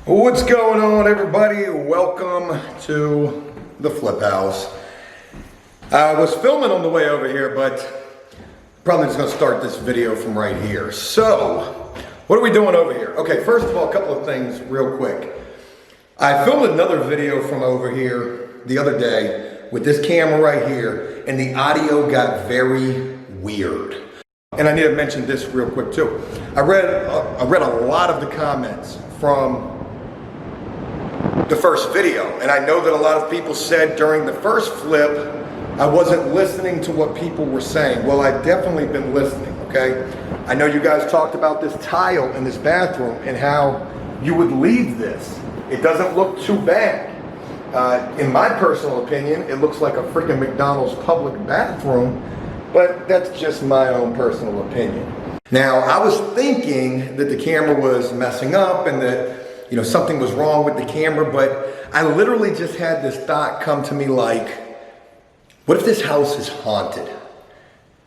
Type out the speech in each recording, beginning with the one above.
What's going on, everybody? Welcome to the Flip House. I was filming on the way over here, but probably just gonna start this video from right here. So, what are we doing over here? Okay, first of all, a couple of things real quick. I filmed another video from over here the other day with this camera right here, and the audio got very weird. And I need to mention this real quick too. I read a lot of the comments from the first video, and I know that a lot of people said during the first flip I wasn't listening to what people were saying. Well, I've definitely been listening, okay? I know you guys talked about this tile in this bathroom and how you would leave this. It doesn't look too bad. In my personal opinion, it looks like a freaking McDonald's public bathroom, but that's just my own personal opinion. Now, I was thinking that the camera was messing up and that something was wrong with the camera, but I literally just had this thought come to me like, what if this house is haunted?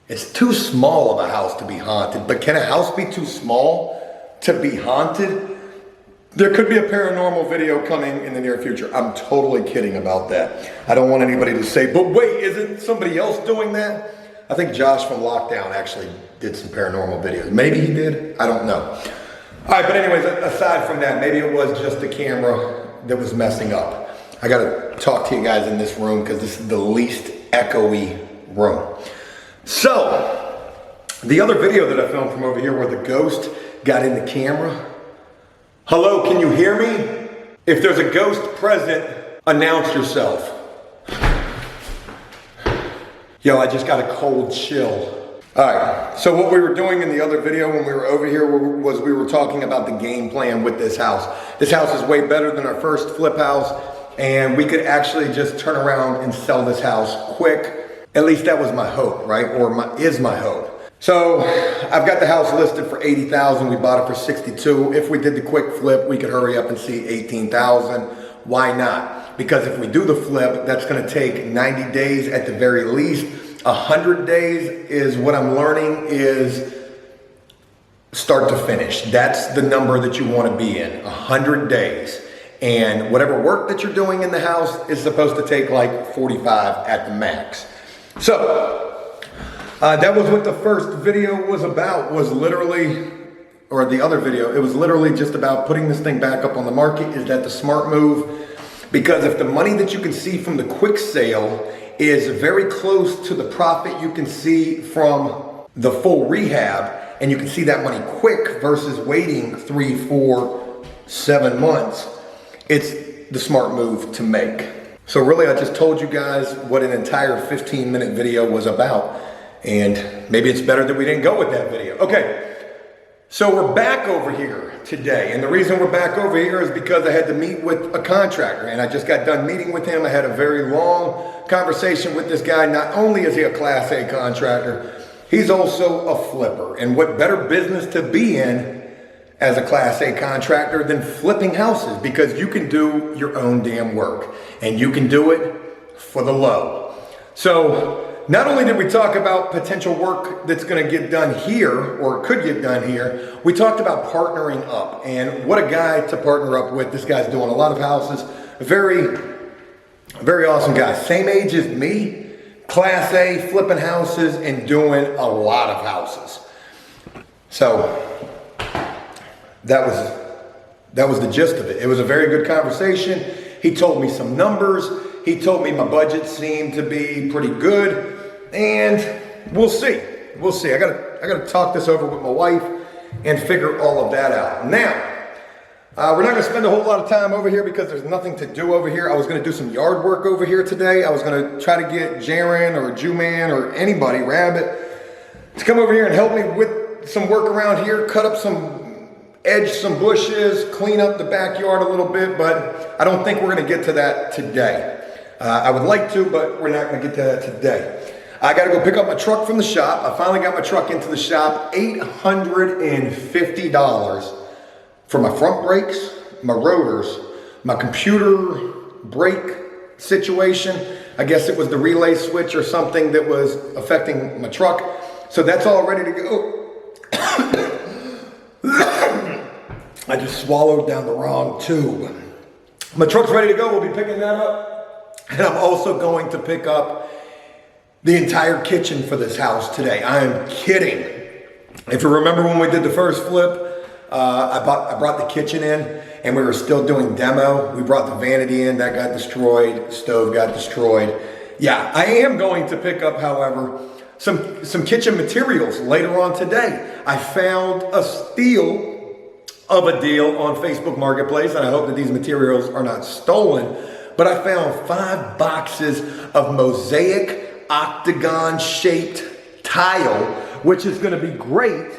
It's too small of a house to be haunted, but can a house be too small to be haunted? There could be a paranormal video coming in the near future. I'm totally kidding about that. I don't want anybody to say, but wait, isn't somebody else doing that? I think Josh from Lockdown actually did some paranormal videos. Maybe he did, I don't know. All right, but anyways, aside from that, maybe it was just the camera that was messing up. I gotta talk to you guys in this room because this is the least echoey room. So, the other video that I filmed from over here where the ghost got in the camera. Hello, can you hear me? If there's a ghost present, announce yourself. Yo, I just got a cold chill. All right, so what we were doing in the other video when we were over here was we were talking about the game plan with this house. This house is way better than our first flip house, and we could actually just turn around and sell this house quick. At least that was my hope, right? Or is my hope. So I've got the house listed for $80,000. We bought it for $62,000. If we did the quick flip, we could hurry up and see $18,000. Why not? Because if we do the flip, that's gonna take 90 days at the very least. 100 days is what I'm learning is start to finish. That's the number that you want to be in, 100 days. And whatever work that you're doing in the house is supposed to take like 45 at the max. So that was what the first video was about, or the other video, it was literally just about putting this thing back up on the market. Is that the smart move? Because if the money that you can see from the quick sale is very close to the profit you can see from the full rehab, and you can see that money quick versus waiting 3, 4, 7 months, it's the smart move to make. So really, I just told you guys what an entire 15-minute video was about, and maybe it's better that we didn't go with that video. Okay, so we're back over here today, and the reason we're back over here is because I had to meet with a contractor, and I just got done meeting with him. I had a very long conversation with this guy. Not only is he a Class A contractor, he's also a flipper. And what better business to be in as a Class A contractor than flipping houses, because you can do your own damn work and you can do it for the low. So not only did we talk about potential work that's going to get done here or could get done here, we talked about partnering up, and what a guy to partner up with. This guy's doing a lot of houses. Very awesome guy. Same age as me, Class A, flipping houses and doing a lot of houses. So that was the gist of it. It was a very good conversation. He told me some numbers. He told me my budget seemed to be pretty good, and we'll see. We'll see. I gotta talk this over with my wife and figure all of that out. Now, we're not gonna spend a whole lot of time over here because there's nothing to do over here. I was gonna do some yard work over here today. I was gonna try to get Jaren or Jew-Man or anybody, Rabbit, to come over here and help me with some work around here, cut up edge some bushes, clean up the backyard a little bit, but I don't think we're gonna get to that today. I would like to, but we're not gonna get to that today. I gotta go pick up my truck from the shop. I finally got my truck into the shop. $850 for my front brakes, my rotors, my computer brake situation. I guess it was the relay switch or something that was affecting my truck. So that's all ready to go. I just swallowed down the wrong tube. My truck's ready to go. We'll be picking that up. And I'm also going to pick up the entire kitchen for this house today. I am kidding. If you remember when we did the first flip, I brought the kitchen in and we were still doing demo. We brought the vanity in, that got destroyed, stove got destroyed. Yeah, I am going to pick up, however, some kitchen materials later on today. I found a steal of a deal on Facebook Marketplace, and I hope that these materials are not stolen, but I found 5 boxes of mosaic octagon shaped tile, which is gonna be great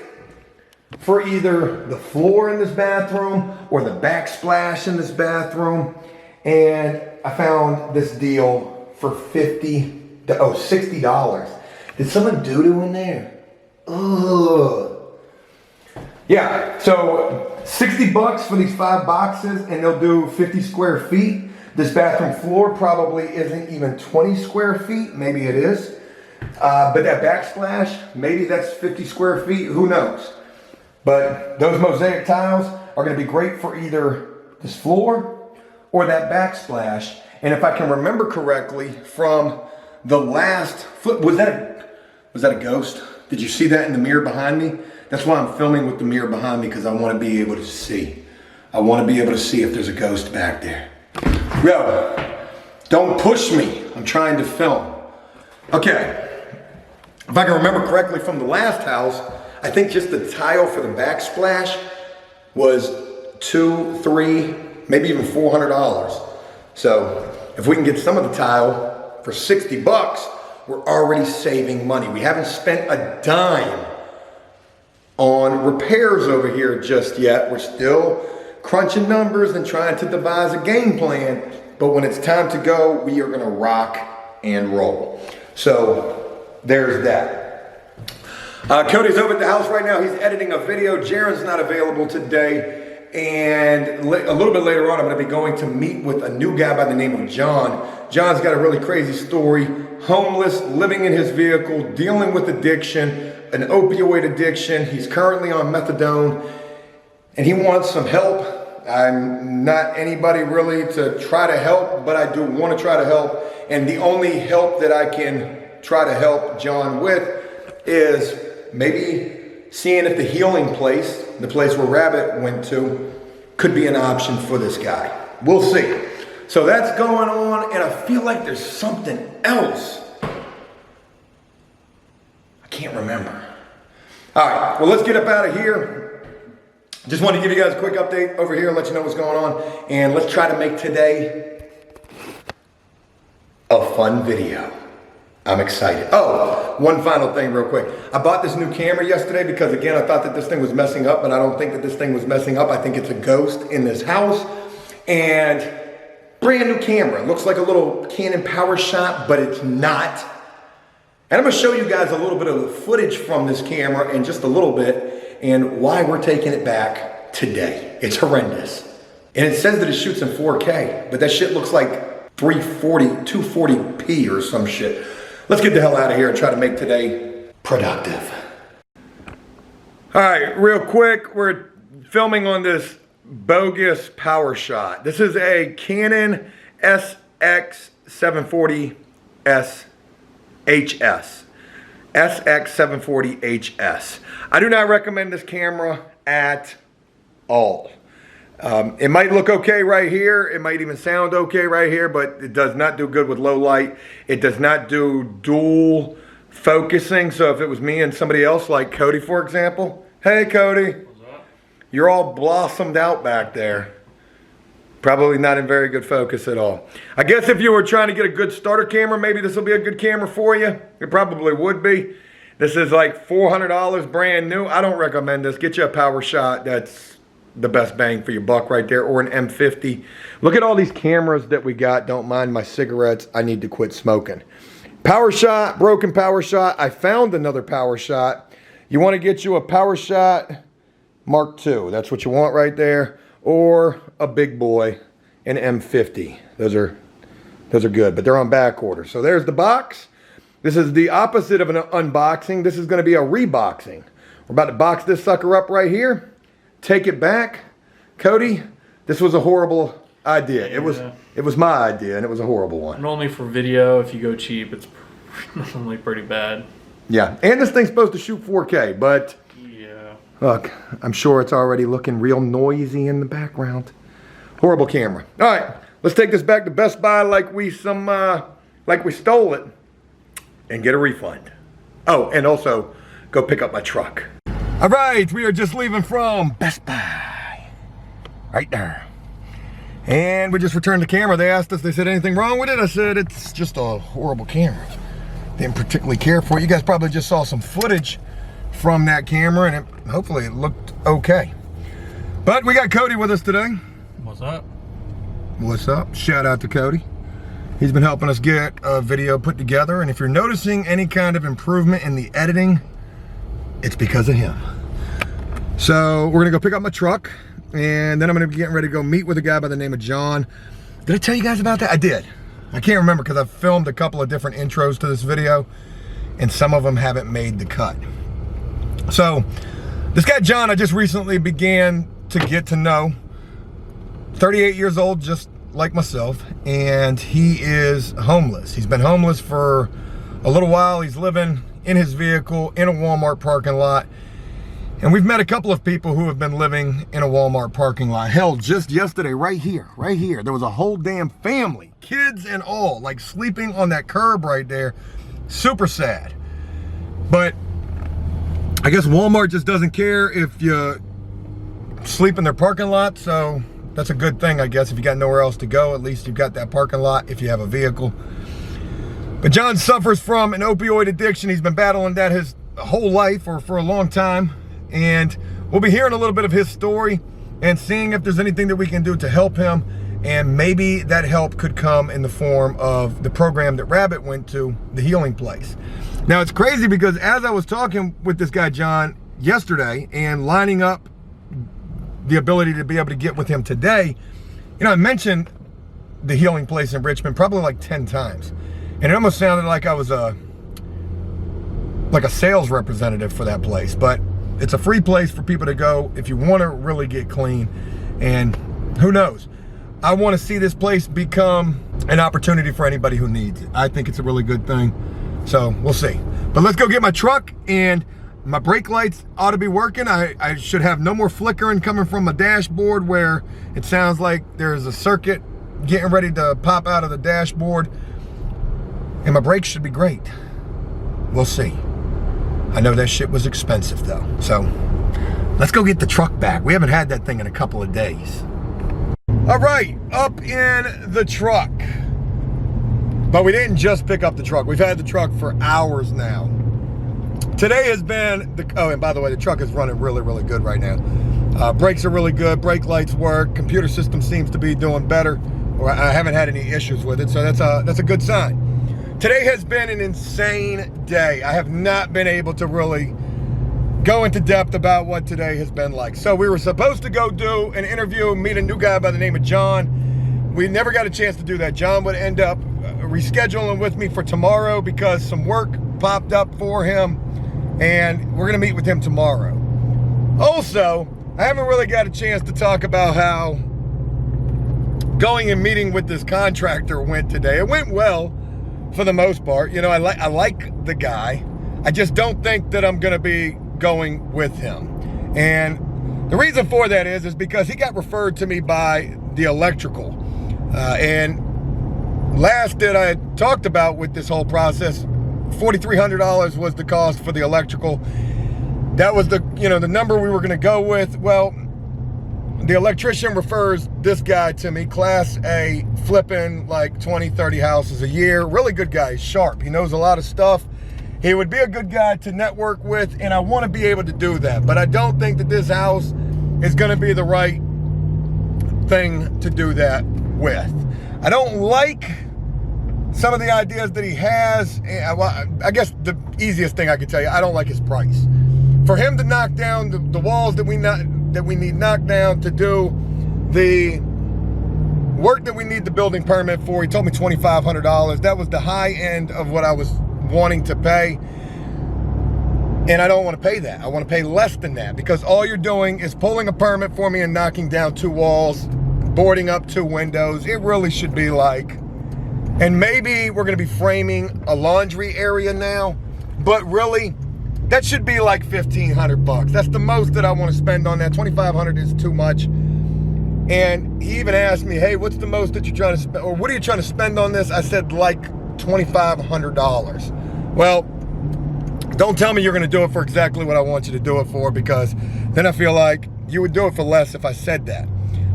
for either the floor in this bathroom or the backsplash in this bathroom. And I found this deal for $60. Did someone doo-doo in there? Ugh. Yeah, so 60 bucks for these 5 boxes, and they'll do 50 square feet. This bathroom floor probably isn't even 20 square feet. Maybe it is. But that backsplash, maybe that's 50 square feet. Who knows? But those mosaic tiles are going to be great for either this floor or that backsplash. And if I can remember correctly from the last flip, was that a ghost? Did you see that in the mirror behind me? That's why I'm filming with the mirror behind me, because I want to be able to see. I want to be able to see if there's a ghost back there. Yo, don't push me. I'm trying to film. Okay. If I can remember correctly from the last house, I think just the tile for the backsplash was $200, $300, maybe even $400. So if we can get some of the tile for 60 bucks, we're already saving money. We haven't spent a dime on repairs over here just yet. We're still crunching numbers and trying to devise a game plan. But when it's time to go, we are gonna rock and roll. So there's that. Cody's over at the house right now. He's editing a video. Jaren's not available today. And a little bit later on, I'm gonna be going to meet with a new guy by the name of John. John's got a really crazy story. Homeless, living in his vehicle, dealing with addiction, an opioid addiction. He's currently on methadone and he wants some help. I'm not anybody really to try to help, but I do want to try to help. And the only help that I can try to help John with is maybe seeing if the healing place, the place where Rabbit went to, could be an option for this guy. We'll see. So that's going on, and I feel like there's something else. I can't remember. All right, well, let's get up out of here. Just want to give you guys a quick update over here and let you know what's going on. And let's try to make today a fun video. I'm excited. Oh, one final thing real quick. I bought this new camera yesterday because, again, I thought that this thing was messing up, but I don't think that this thing was messing up. I think it's a ghost in this house. And brand new camera. It looks like a little Canon PowerShot, but it's not. And I'm gonna show you guys a little bit of the footage from this camera in just a little bit and why we're taking it back today. It's horrendous. And it says that it shoots in 4K, but that shit looks like 240p or some shit. Let's get the hell out of here and try to make today productive. All right, real quick, we're filming on this bogus PowerShot. This is a Canon SX740S HS. SX740HS. I do not recommend this camera at all. It might look okay right here. It might even sound okay right here, but it does not do good with low light. It does not do dual focusing. So if it was me and somebody else, like Cody, for example. Hey, Cody. What's up? You're all blossomed out back there. Probably not in very good focus at all. I guess if you were trying to get a good starter camera, maybe this will be a good camera for you. It probably would be. This is like $400 brand new. I don't recommend this. Get you a PowerShot. That's the best bang for your buck right there, or an M50. Look at all these cameras that we got. Don't mind my cigarettes. I need to quit smoking. PowerShot, broken PowerShot. I found another PowerShot. You want to get you a PowerShot Mark II. That's what you want right there. Or a big boy, an M50. Those are good, but they're on back order. So there's the box. This is the opposite of an unboxing. This is going to be a reboxing. We're about to box this sucker up right here. Take it back Cody, this was a horrible idea. It was my idea, and it was a horrible one. Normally for video, if you go cheap, it's normally pretty bad. Yeah, and this thing's supposed to shoot 4K, but yeah. Look, I'm sure it's already looking real noisy in the background. Horrible camera. All right, let's take this back to Best Buy like we stole it, and get a refund. Oh, and also go pick up my truck. All right, we are just leaving from Best Buy, right there. And we just returned the camera. They asked us, they said, anything wrong with it? I said, it's just a horrible camera. Didn't particularly care for it. You guys probably just saw some footage from that camera, and hopefully it looked okay. But we got Cody with us today. What's up? What's up? Shout out to Cody. He's been helping us get a video put together, and if you're noticing any kind of improvement in the editing, it's because of him. So we're gonna go pick up my truck, and then I'm gonna be getting ready to go meet with a guy by the name of John. Did I tell you guys about that? I did. I can't remember because I've filmed a couple of different intros to this video, and some of them haven't made the cut. So this guy John, I just recently began to get to know. 38 years old, just like myself, and he is homeless. He's been homeless for a little while. He's living in his vehicle in a Walmart parking lot. And we've met a couple of people who have been living in a Walmart parking lot. Hell, just yesterday, right here, there was a whole damn family, kids and all, like sleeping on that curb right there. Super sad. But I guess Walmart just doesn't care if you sleep in their parking lot, so that's a good thing, I guess. If you got nowhere else to go, at least you've got that parking lot if you have a vehicle. But John suffers from an opioid addiction. He's been battling that his whole life, or for a long time. And we'll be hearing a little bit of his story and seeing if there's anything that we can do to help him. And maybe that help could come in the form of the program that Rabbit went to, the healing place. Now it's crazy because as I was talking with this guy John yesterday and lining up the ability to be able to get with him today, you know, I mentioned the healing place in Richmond probably like 10 times. And it almost sounded like I was a sales representative for that place. But it's a free place for people to go if you want to really get clean. And who knows? I want to see this place become an opportunity for anybody who needs it. I think it's a really good thing. So we'll see. But let's go get my truck, and my brake lights ought to be working. I should have no more flickering coming from my dashboard where it sounds like there's a circuit getting ready to pop out of the dashboard. And my brakes should be great. We'll see. I know that shit was expensive though. So let's go get the truck back. We haven't had that thing in a couple of days. All right, up in the truck. But we didn't just pick up the truck. We've had the truck for hours now. Today has been, oh, and by the way, the truck is running really, really good right now. Brakes are really good, brake lights work, computer system seems to be doing better. Or I haven't had any issues with it, so that's a good sign. Today has been an insane day. I have not been able to really go into depth about what today has been like. So we were supposed to go do an interview, meet a new guy by the name of John. We never got a chance to do that. John would end up rescheduling with me for tomorrow because some work popped up for him, and we're gonna meet with him tomorrow. Also, I haven't really got a chance to talk about how going and meeting with this contractor went today. It went well for the most part. You know, I like the guy. I just don't think that I'm gonna be going with him. And the reason for that is because he got referred to me by the electrical. And last that I talked about with this whole process, $4,300 was the cost for the electrical. That was the, you know, the number we were gonna go with. Well, the electrician refers this guy to me, Class A, flipping like 20, 30 houses a year. Really good guy, he's sharp, he knows a lot of stuff. He would be a good guy to network with, and I want to be able to do that. But I don't think that this house is going to be the right thing to do that with. I don't like some of the ideas that he has. I guess the easiest thing I could tell you, I don't like his price. For him to knock down the walls that we need knocked down, to do the work that we need the building permit for, he told me $2,500. That was the high end of what I was wanting to pay. And I don't want to pay that. I want to pay less than that, because all you're doing is pulling a permit for me and knocking down 2 walls, boarding up 2 windows. It really should be like, and maybe we're going to be framing a laundry area now, but really that should be like $1,500 bucks. That's the most that I want to spend on that. $2,500 is too much. And he even asked me, hey, what's the most that you're trying to spend, or what are you trying to spend on this? I said like $2,500. Well, don't tell me you're going to do it for exactly what I want you to do it for, because then I feel like you would do it for less if I said that.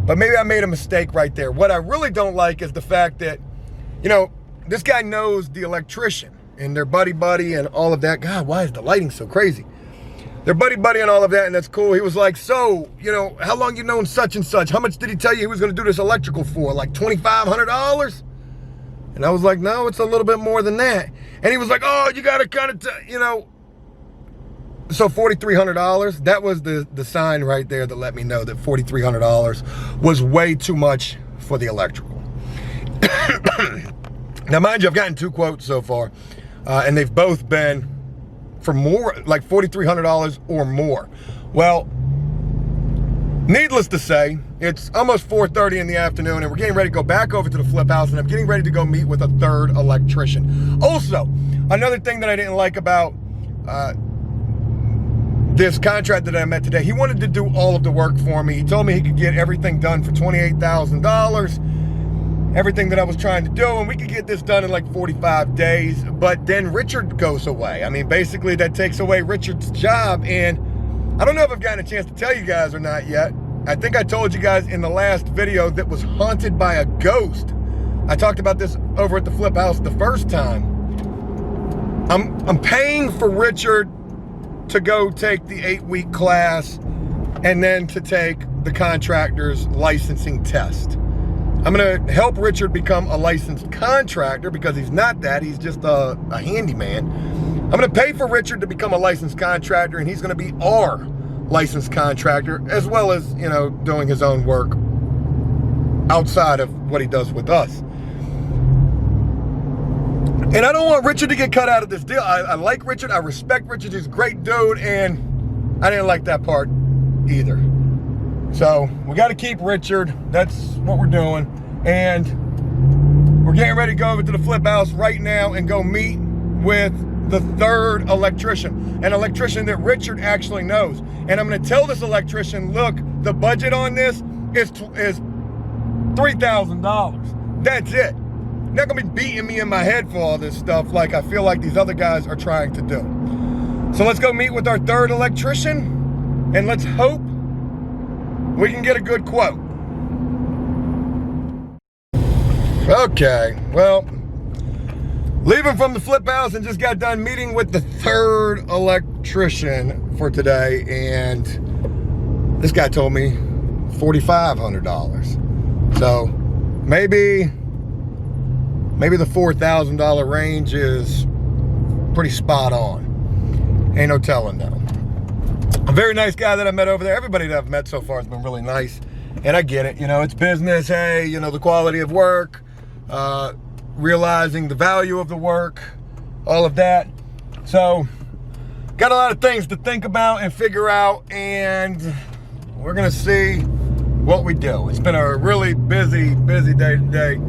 But maybe I made a mistake right there. What I really don't like is the fact that, you know, this guy knows the electrician and they're buddy and all of that. God, why is the lighting so crazy? They're buddy and all of that, and that's cool. He was like, so, you know, how long you known such and such? How much did he tell you he was going to do this electrical for? Like $2,500? And I was like, no, it's a little bit more than that. And he was like, oh, you got to kind of, you know. So $4,300, that was the sign right there that let me know that $4,300 was way too much for the electrical. Now, mind you, I've gotten 2 quotes so far, and they've both been for more, like $4,300 or more. Well, needless to say, it's almost 4:30 in the afternoon, and we're getting ready to go back over to the flip house, and I'm getting ready to go meet with a 3rd electrician. Also, another thing that I didn't like about this contractor that I met today, he wanted to do all of the work for me. He told me he could get everything done for $28,000, everything that I was trying to do, and we could get this done in like 45 days. But then Richard goes away. I mean, basically that takes away Richard's job, and I don't know if I've gotten a chance to tell you guys or not yet. I think I told you guys in the last video that was haunted by a ghost. I talked about this over at the flip house the first time. I'm paying for Richard to go take the 8-week class and then to take the contractor's licensing test. I'm gonna help Richard become a licensed contractor, because he's not that, he's just a handyman. I'm gonna pay for Richard to become a licensed contractor, and he's gonna be our licensed contractor, as well as, you know, doing his own work outside of what he does with us. And I don't want Richard to get cut out of this deal. I like Richard, I respect Richard, he's a great dude, and I didn't like that part either. So we got to keep Richard, that's what we're doing. And we're getting ready to go over to the flip house right now and go meet with the 3rd electrician, an electrician that Richard actually knows. And I'm going to tell this electrician, look, the budget on this is $3,000. That's it. Not gonna be beating me in my head for all this stuff like I feel like these other guys are trying to do. So let's go meet with our 3rd electrician, and let's hope we can get a good quote. Okay, well, leaving from the flip house and just got done meeting with the 3rd electrician for today, and this guy told me $4,500. So maybe the $4,000 range is pretty spot on. Ain't no telling though. A very nice guy that I met over there. Everybody that I've met so far has been really nice. And I get it, you know, it's business. Hey, you know, the quality of work, realizing the value of the work, all of that. So, got a lot of things to think about and figure out, and we're gonna see what we do. It's been a really busy day today.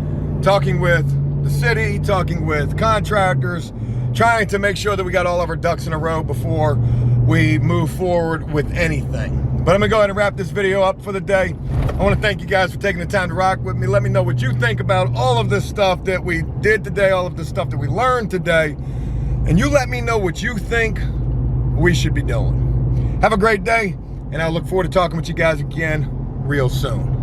Talking with the city, talking with contractors, trying to make sure that we got all of our ducks in a row before we move forward with anything. But I'm gonna go ahead and wrap this video up for the day. I wanna thank you guys for taking the time to rock with me. Let me know what you think about all of this stuff that we did today, all of this stuff that we learned today. And you let me know what you think we should be doing. Have a great day, and I look forward to talking with you guys again real soon.